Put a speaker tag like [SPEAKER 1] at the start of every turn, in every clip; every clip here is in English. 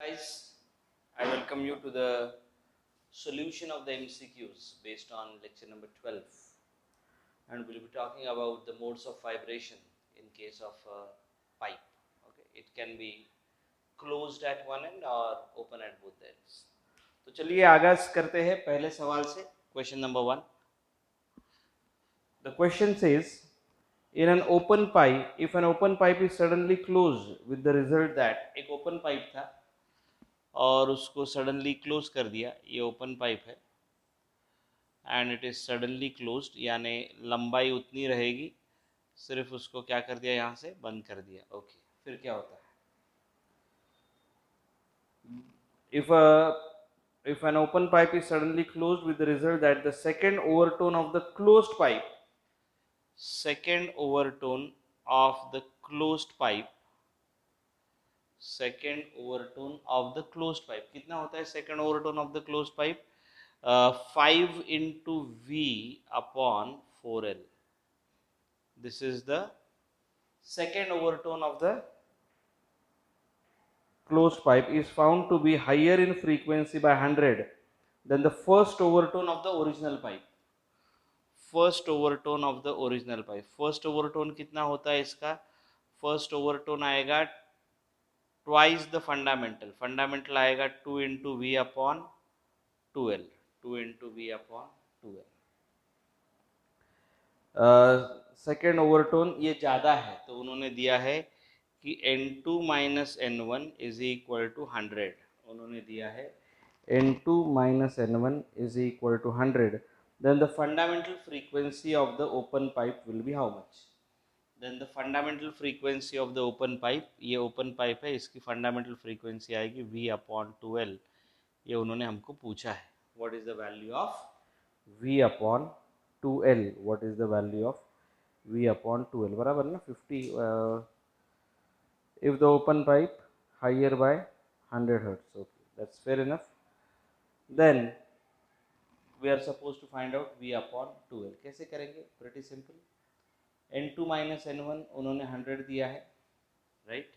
[SPEAKER 1] Guys, I welcome you to the solution of the MCQs based on lecture number 12, and we'll be talking about the modes of vibration in case of a pipe. Okay, it can be closed at one end or open at both ends. तो चलिए आगाज करते हैं पहले सवाल से. Question number 1. The question says, in an open pipe, if an open pipe is suddenly closed with the result that एक open pipe था और उसको सडनली क्लोज कर दिया, ये ओपन पाइप है and it is suddenly closed, यानी लंबाई उतनी रहेगी, सिर्फ उसको क्या कर दिया, यहाँ से बंद कर दिया. ओके, फिर क्या होता है? if an open pipe is suddenly closed with the result that the second overtone of the closed pipe second overtone of the closed pipe कितना होता है second overtone of the closed pipe? 5 into V upon 4L. This is the second overtone of the closed pipe is found to be higher in frequency by 100 than the first overtone of the original pipe. First overtone of the original pipe. First overtone कितना होता है इसका? First overtone आएगा twice the fundamental. Fundamental आएगा 2 into V upon 2L. 2 into V upon 2L. Second overtone ये ज़्यादा है, तो उन्होंने दिया है कि N2 minus N1 is equal to 100. उन्होंने दिया है N2 minus N1 is equal to 100. Then the fundamental frequency of the open pipe will be how much? Then the fundamental frequency of the open pipe, ये open pipe है, इसकी fundamental frequency आएगी V upon 2L. ये उन्होंने हमको पूछा है. What is the value of V upon 2L? what is the value of V upon 2L? बराबर ना 50. If the open pipe higher by 100 hertz. Okay, that's fair enough. Then we are supposed to find out V upon 2L. कैसे करेंगे? Pretty simple. N2 minus N1 उन्होंने 100 दिया है, right?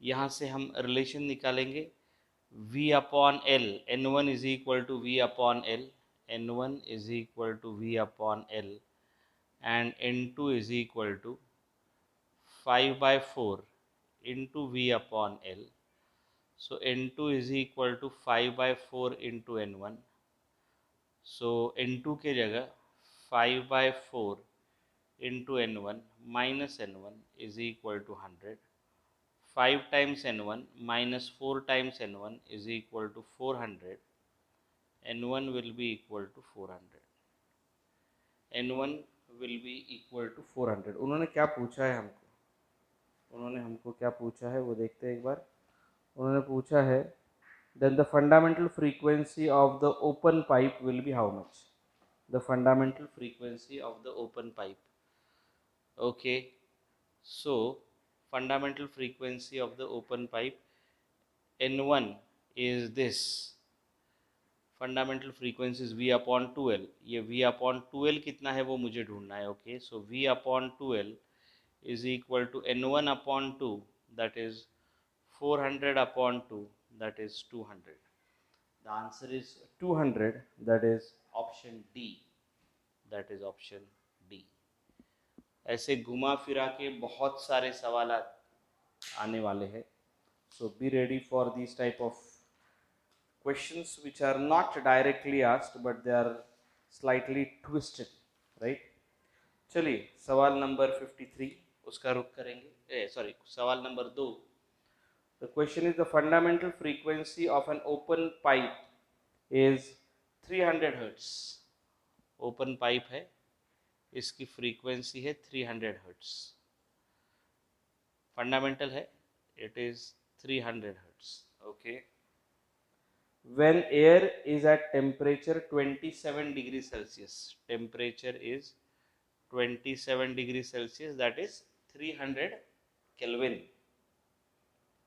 [SPEAKER 1] यहाँ से हम रिलेशन निकालेंगे V upon L. N1 is equal to V upon L. N1 is equal to V upon L and N2 is equal to 5 by 4 into V upon L. So N2 is equal to 5 by 4 into N1. So N2 के जगह 5 by 4 into N1 minus N1 is equal to 100. 5 times N1 minus 4 times N1 is equal to 400. N1 will be equal to 400. N1 will be equal to 400. उन्होंने क्या पूछा है हमको? उन्होंने हमको क्या पूछा है वो देखते हैं एक बार. उन्होंने पूछा है then the fundamental frequency of the open pipe will be how much? The fundamental frequency of the open pipe. Okay, so fundamental frequency of the open pipe N1 is this. Fundamental frequency V upon 2L. ये V upon 2L कितना है वो मुझे ढूंढना है. Okay, so V upon 2L is equal to N1 upon 2, that is 400 upon 2, that is 200. The answer is 200, that is option D. That is option D. ऐसे घुमा फिरा के बहुत सारे सवाल आने वाले हैं. So be ready for these type of questions which are not directly asked but they are slightly twisted, right? चलिए सवाल नंबर 53 उसका रुख करेंगे. सवाल number 2. The question is the fundamental frequency of an open pipe is 300 hertz. Open pipe है, इसकी frequency है 300 hertz. Fundamental है, it is 300 hertz. Okay. When air is at temperature 27 degrees Celsius, temperature is 27 degrees Celsius, that is 300 Kelvin.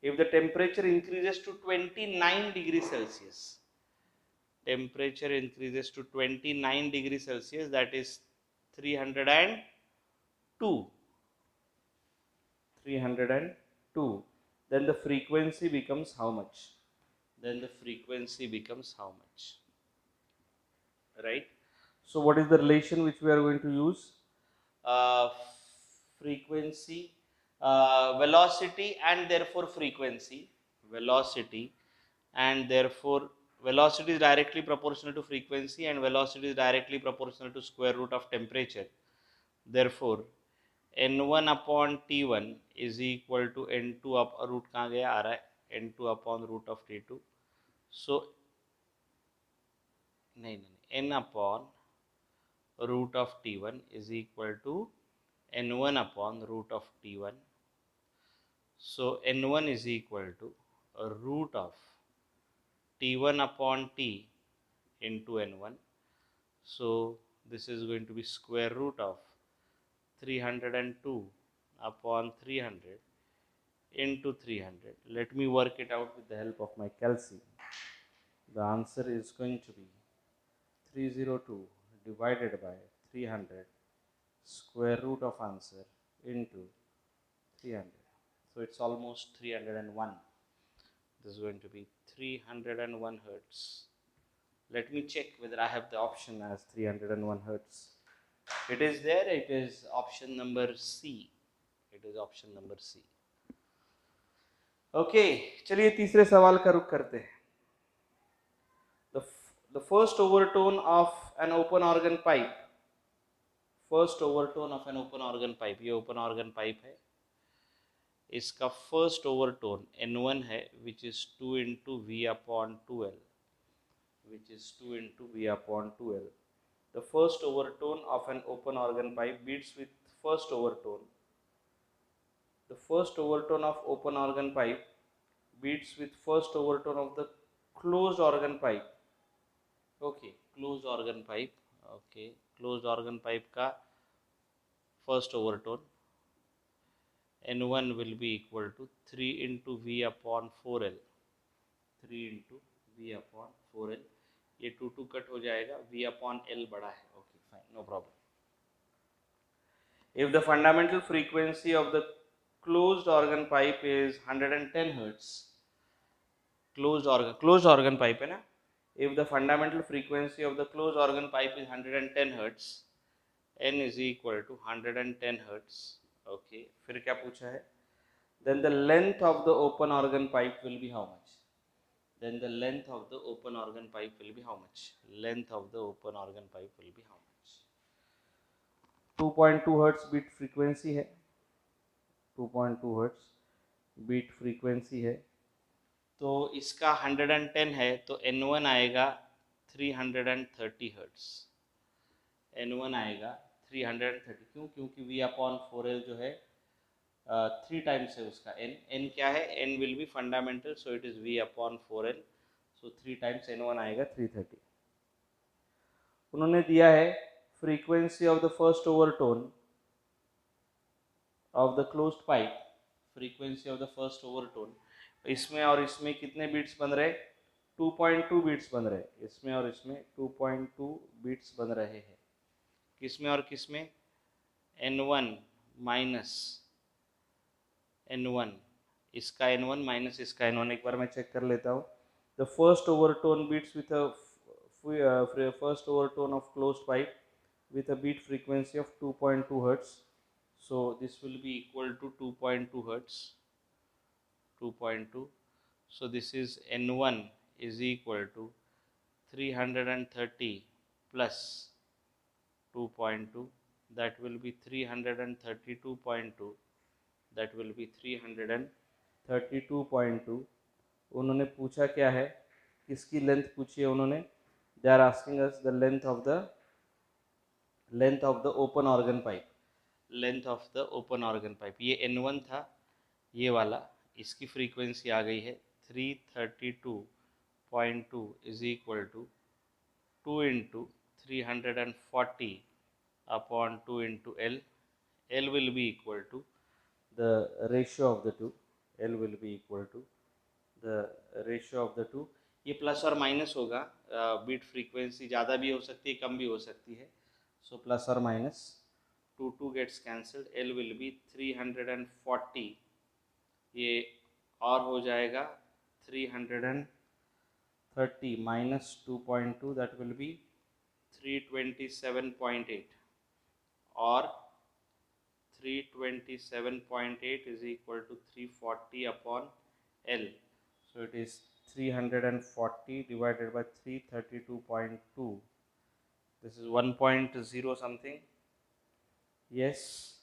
[SPEAKER 1] If the temperature increases to 29 degrees Celsius, temperature increases to 29 degrees Celsius, that is 302. Then the frequency becomes how much? then the frequency becomes how much, right? So what is the relation which we are going to use? Frequency, velocity and therefore frequency. Velocity and therefore velocity is directly proportional to frequency and velocity is directly proportional to square root of temperature. Therefore n1 upon t1 is equal to n2 up root कहाँ गया आ रहा है n2 upon root of t2. So नहीं n upon root of t1 is equal to n1 upon root of t1. So n1 is equal to a root of t1 upon t into n1. So this is going to be square root of 302 upon 300 into 300. Let me work it out with the help of my calci. The answer is going to be 302 divided by 300 square root of answer into 300. So it's almost 301. This is going to be 301 hertz. Let me check whether I have the option as 301 hertz. It is there. It is option number C. It is option number C. Okay, चलिए तीसरे सवाल का रुख करते हैं. The first overtone of an open organ pipe. First overtone of an open organ pipe. ये open organ pipe है. इसका first overtone N1 है, which is 2 into V upon 2L. Which is 2 into V upon 2L. The first overtone of an open organ pipe beats with first overtone. The first overtone of open organ pipe beats with first overtone of the closed organ pipe. Okay, closed organ pipe. Okay, closed organ pipe का first overtone N1 will be equal to 3 into V upon 4L. 3 into V upon 4L. ये 2 cut हो जाएगा, V upon L बड़ा है. Okay, fine, no problem. If the fundamental frequency of the closed organ pipe is 110 hertz, closed organ pipe है ना? If the fundamental frequency of the closed organ pipe is 110 hertz, n is equal to 110 hertz. Okay, फिर क्या पूछा है? Then the length of the open organ pipe will be how much? Then the length of the open organ pipe will be how much? Length of the open organ pipe will be how much? 2.2 hertz beat frequency है. 2.2 hertz beat frequency है. तो इसका 110 है तो N1 आएगा 330 hertz. N1 आएगा 330. क्यों? क्योंकि V upon 4L जो है 3 टाइम्स है उसका n क्या है? n will be fundamental, so it is V upon 4L. So 3 times N1 आएगा 330. उन्होंने दिया है frequency of the first overtone of the closed pipe. Frequency of the first overtone. इसमें और इसमें कितने बीट्स बन रहे? 2.2 बीट्स बन रहे. इसमें और इसमें 2.2 बीट्स बन रहे हैं. किसमें और किसमें? N1 माइनस N1, इसका N1 माइनस इसका N1. एक बार मैं चेक कर लेता हूँ. The first overtone beats with a first overtone of closed pipe with a beat frequency of 2.2 hertz. So this will be equal to 2.2 hertz. 2.2. So this is N1 is equal to 330 plus 2.2. That will be 332.2. That will be 332.2. उन्होंने पूछा क्या है? किसकी length पूछी है उन्होंने? They are asking us the length of the open organ pipe. Length of the open organ pipe. ये N1 था, ये वाला. इसकी फ्रीक्वेंसी आ गई है 332.2 is equal to 2 into 340 upon 2 into L. L will be equal to the ratio of the two. L will be equal to the ratio of the two. ये plus और minus होगा. Beat frequency ज़्यादा भी हो सकती है, कम भी हो सकती है. सो प्लस और minus 2 gets cancelled. L will be 340. ये और हो जाएगा 340 30 minus 2.2, that will be 327.8, or 327.8 is equal to 340 upon L. So it is 340 divided by 332.2. This is 1.0 something. Yes.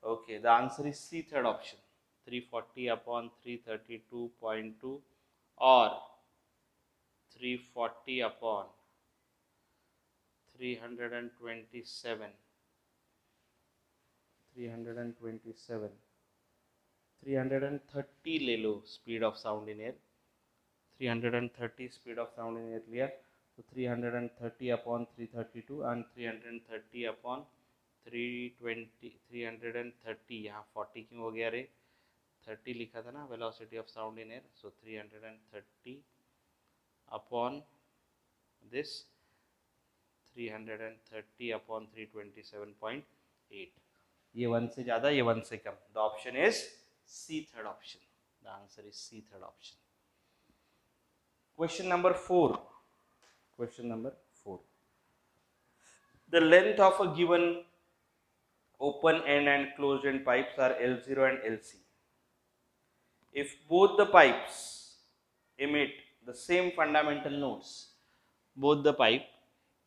[SPEAKER 1] Okay, the answer is C, third option. 340 upon 332.2, or 340 upon 327. 330 ले लो speed of sound in air. 330 speed of sound in air लिया, तो 330 upon 332 and 330 upon 320. 330 यहाँ 40 क्यों हो गया रे? 30 लिखा था ना velocity of sound in air. So 330 upon this 330 upon 327.8. ये 1 से ज़्यादा, ये 1 से कम. The option is C, third option. The answer is C, third option. Question number 4. Question number 4. The length of a given open end and closed end pipes are L0 and LC. If both the pipes emit the same fundamental loads, both the pipe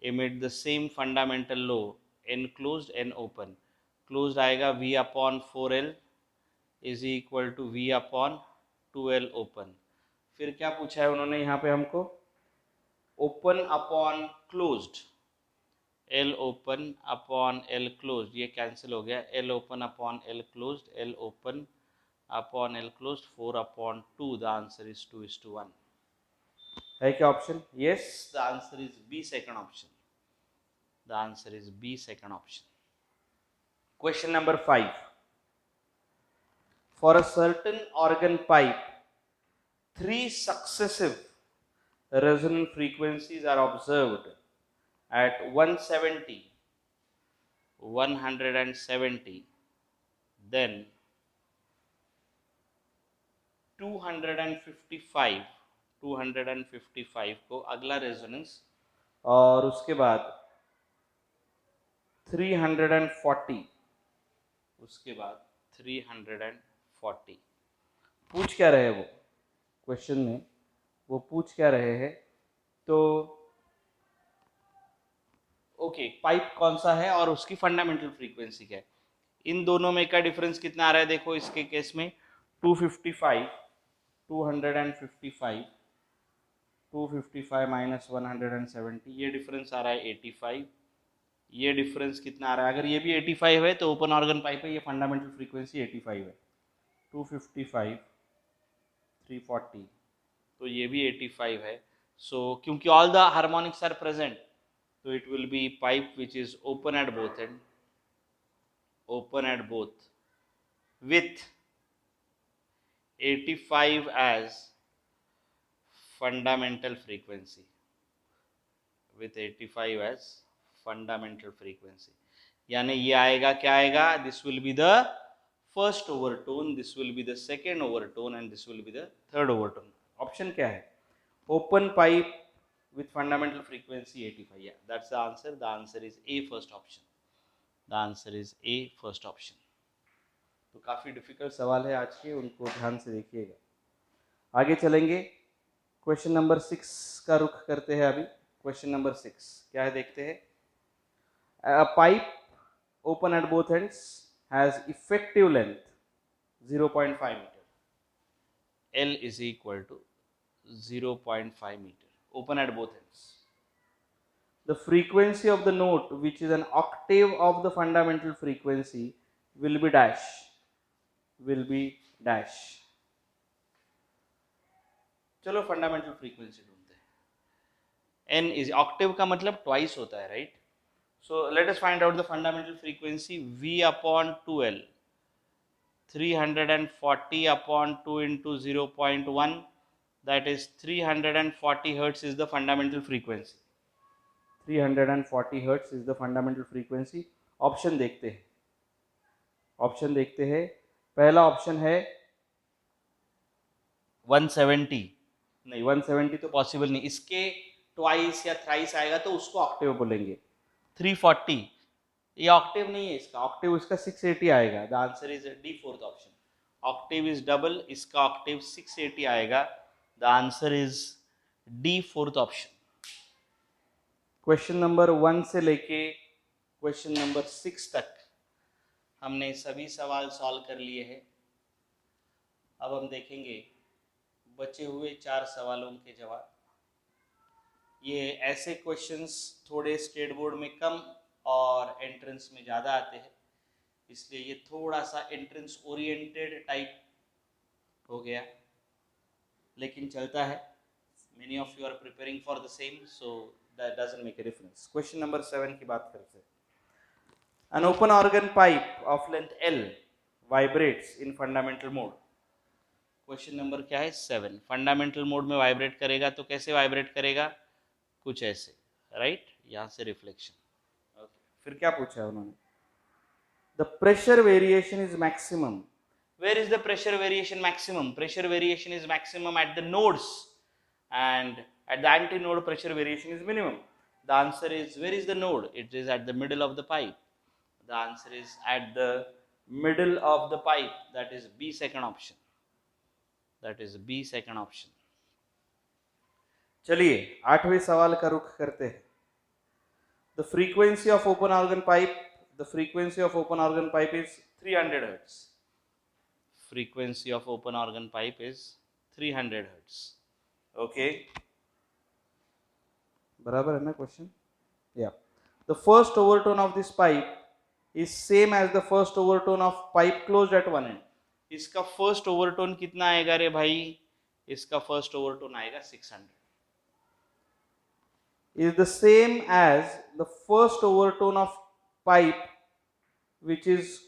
[SPEAKER 1] emit the same fundamental load, N closed, N open. Closed आएगा V upon 4L is equal to V upon 2L open. फिर क्या पूछा है उन्होंने यहाँ पे हमको? Open upon closed. L open upon L closed, ये कैंसिल हो गया. L open upon L closed, L open upon L closed, 4 upon 2. The answer is 2:1. है क्या option? Yes, the answer is B, second option. The answer is B, second option. Question number 5. For a certain organ pipe, 3 successive resonant frequencies are observed at 170, 170, then 255, 255 को अगला resonance, और उसके बाद 340, उसके बाद 340. पूछ क्या रहे वो क्वेश्चन में? वो पूछ क्या रहे हैं? तो ओके, पाइप कौन सा है और उसकी फंडामेंटल फ्रीक्वेंसी क्या है? इन दोनों में का डिफरेंस कितना आ रहा है? देखो इसके केस में 255, 255, 255 माइनस 170, ये डिफरेंस आ रहा है 85. ये डिफरेंस कितना आ रहा है? अगर ये भी 85 है तो ओपन ऑर्गन पाइप है, ये फंडामेंटल फ्रीक्वेंसी 85 है. 255, 340, तो ये भी 85 है. सो क्योंकि all the harmonics are present, तो it will be pipe which is open at both end, open at both, with 85 as fundamental frequency, with 85 as fundamental frequency. यानी ये आएगा, क्या आएगा? This will be the first overtone, this will be the second overtone and this will be the third overtone. Option क्या है? Open pipe with fundamental frequency 85. Yeah, that's the answer. The answer is A, first option. The answer is A, first option. तो काफ़ी difficult सवाल है आज के, उनको ध्यान से देखिएगा. आगे चलेंगे. क्वेश्चन नंबर 6 का रुख करते हैं अभी. क्वेश्चन नंबर 6 क्या है देखते हैं. A pipe open at both ends has effective length 0.5 meter. L is equal to 0.5 meter. Open at both ends. The frequency of the note, which is an octave of the fundamental frequency, will be dash. Will be dash. चलो fundamental frequency ढूंढते हैं. n is octave का मतलब twice होता है, right? So let us find out the fundamental frequency. V upon 2L. 340 upon 2 into 0.1. That is 340 hertz is the fundamental frequency. 340 hertz is the fundamental frequency. Option देखते हैं. Option देखते हैं. पहला option है 170. नहीं 170 तो पॉसिबल नहीं, इसके ट्वाइस या थ्राइस आएगा तो उसको ऑक्टेव बोलेंगे। 340 ये ऑक्टेव नहीं है, इसका ऑक्टेव इसका 680 आएगा। The answer is D, fourth option. Octave is double, इसका ऑक्टेव 680 आएगा। The answer is D, fourth option. Question number 1 से लेके क्वेश्चन नंबर 6 तक हमने सभी सवाल सॉल्व कर लिए हैं। अब हम देखेंगे बचे हुए 4 सवालों के जवाब। ये ऐसे क्वेश्चंस थोड़े स्टेट बोर्ड में कम और एंट्रेंस में ज़्यादा आते हैं, इसलिए ये थोड़ा सा एंट्रेंस ओरिएंटेड टाइप हो गया, लेकिन चलता है। Many of you are preparing for the same, so that doesn't make a difference. Question number 7 की बात करते हैं। An open organ pipe of length L vibrates in fundamental mode. Question number क्या है? 7। फंडामेंटल मोड में vibrate करेगा तो कैसे वाइब्रेट करेगा? कुछ ऐसे, राइट? यहाँ से रिफ्लेक्शन। फिर क्या पूछा है उन्होंने? The pressure variation is maximum. Where is the pressure variation maximum? Pressure variation is maximum at the nodes, and at the antinode pressure variation is minimum. The answer is, where is the node? It is at the middle of the pipe. The answer is at the middle of the pipe. That is B, second option. That is B, second option. चलिए 8वें सवाल का रुख करते हैं। The frequency of open organ pipe, the frequency of open organ pipe is 300 hertz. Frequency of open organ pipe is 300 hertz. Okay. बराबर है ना question? Yeah. The first overtone of this pipe is same as the first overtone of pipe closed at one end. इसका first overtone कितना आएगा रे भाई? इसका first overtone आएगा 600. Is the same as the first overtone of pipe which is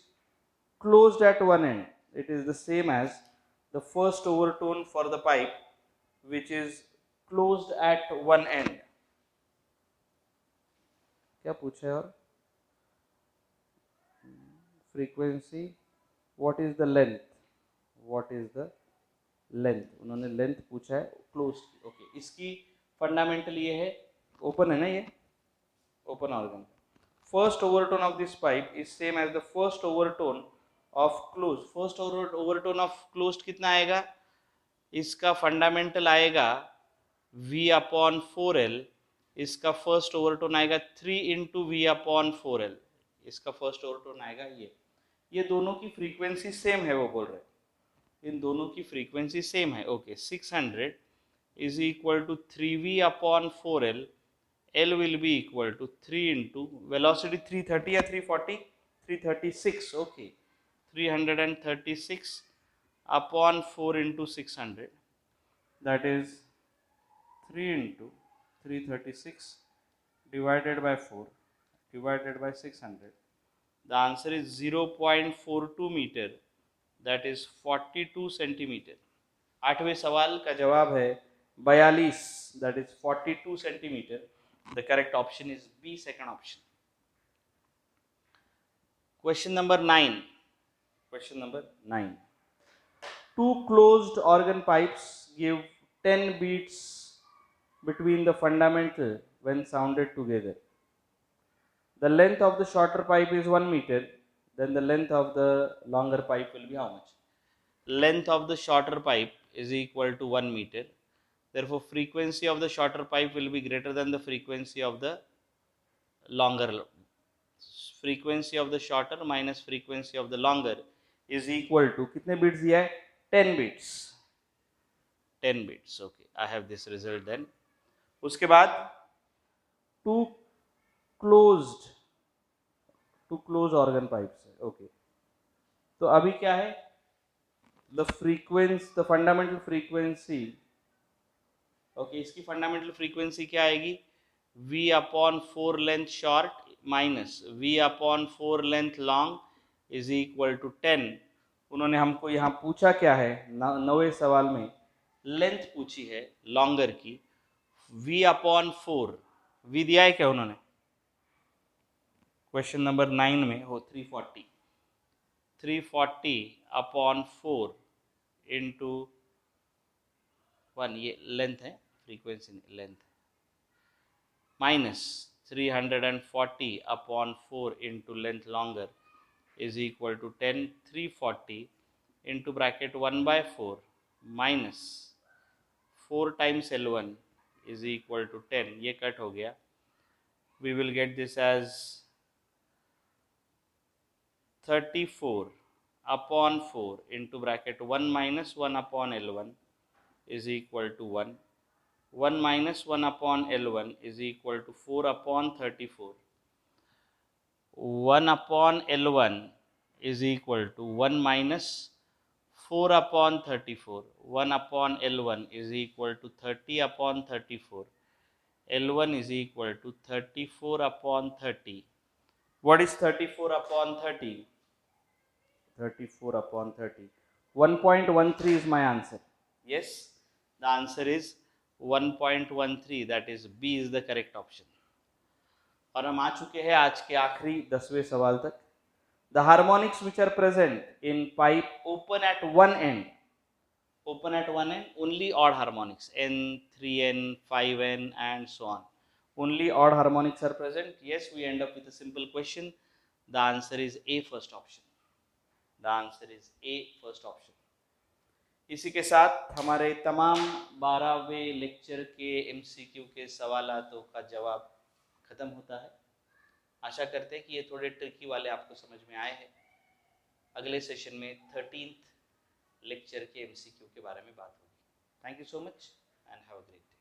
[SPEAKER 1] closed at one end. It is the same as the first overtone for the pipe which is closed at one end. क्या पूछा है? और frequency, what is the length? What is the length? उन्होंने length पूछा है close की। Okay, इसकी fundamental ये है, ओपन है ना, ये open organ. First overtone of this pipe is same as the first overtone of close. First overtone of closed कितना आएगा? इसका फंडामेंटल आएगा V/4L। इसका फर्स्ट ओवरटोन आएगा 3 × V/4L। इसका फर्स्ट ओवरटोन आएगा ये दोनों की फ्रीक्वेंसी सेम है, वो बोल रहे हैं इन दोनों की फ्रीक्वेंसी सेम है। Okay, 600 is equal to 3V/4L. L will be equal to 3 into velocity 330 या 340? 336. Okay, 336 upon 4 into 600. That is 3 into 336 divided by 4 divided by 600. The answer is 0.42 meter. That is 42 centimetre. 8वें सवाल का जवाब है 42, that is 42 centimetre. The correct option is B, second option. Question number 9. Question number 9. Two closed organ pipes give 10 beats between the fundamental when sounded together. The length of the shorter pipe is 1 meter. Then the length of the longer pipe will be how much? Length of the shorter pipe is equal to 1 meter. Therefore, frequency of the shorter pipe will be greater than the frequency of the longer. Frequency of the shorter minus frequency of the longer is equal to कितने beats दिया है? 10 beats. 10 beats. Okay, I have this result then. उसके बाद two closed organ pipes है। Okay, तो अभी क्या है? the fundamental frequency, ओके, इसकी फंडामेंटल फ्रीक्वेंसी क्या आएगी? V/4 length short minus V/4 length long is equal to 10। उन्होंने हमको यहाँ पूछा क्या है? 9वें सवाल में लेंथ पूछी है लॉन्गर की। V/4 V दिया है क्या उन्होंने? क्वेश्चन नंबर 9 में हो 340 upon 4 into 1 ये लेंथ है, frequency length, minus 340 upon 4 into length longer is equal to 10 340 into bracket 1 by 4 minus 4 times L1 is equal to 10, ये कट हो गया, we will get this as 34 upon 4 into bracket 1 minus 1 upon L1 is equal to 1, 1 minus 1 upon L1 is equal to 4 upon 34, 1 upon L1 is equal to 1 minus 4 upon 34, 1 upon L1 is equal to 30 upon 34, L1 is equal to 34 upon 30. What is 34 upon 30? 34 upon 30. 1.13 is my answer. Yes, the answer is 1.13, that is B is the correct option. और हम आ चुके हैं आज के आखिरी 10वें सवाल तक. The harmonics which are present in pipe open at one end, only odd harmonics, n, 3n, 5n and so on. Only odd harmonics are present. Yes, we end up with a simple question. The answer is A, first option. The answer is A, first option. इसी के साथ हमारे तमाम 12वें lecture के MCQ के सवालों का जवाब खत्म होता है. आशा करते हैं कि ये थोड़े ट्रिकी वाले आपको समझ में आए हैं. अगले सेशन में 13th लेक्चर के MCQ के बारे में बात होगी. Thank you so much and have a great day.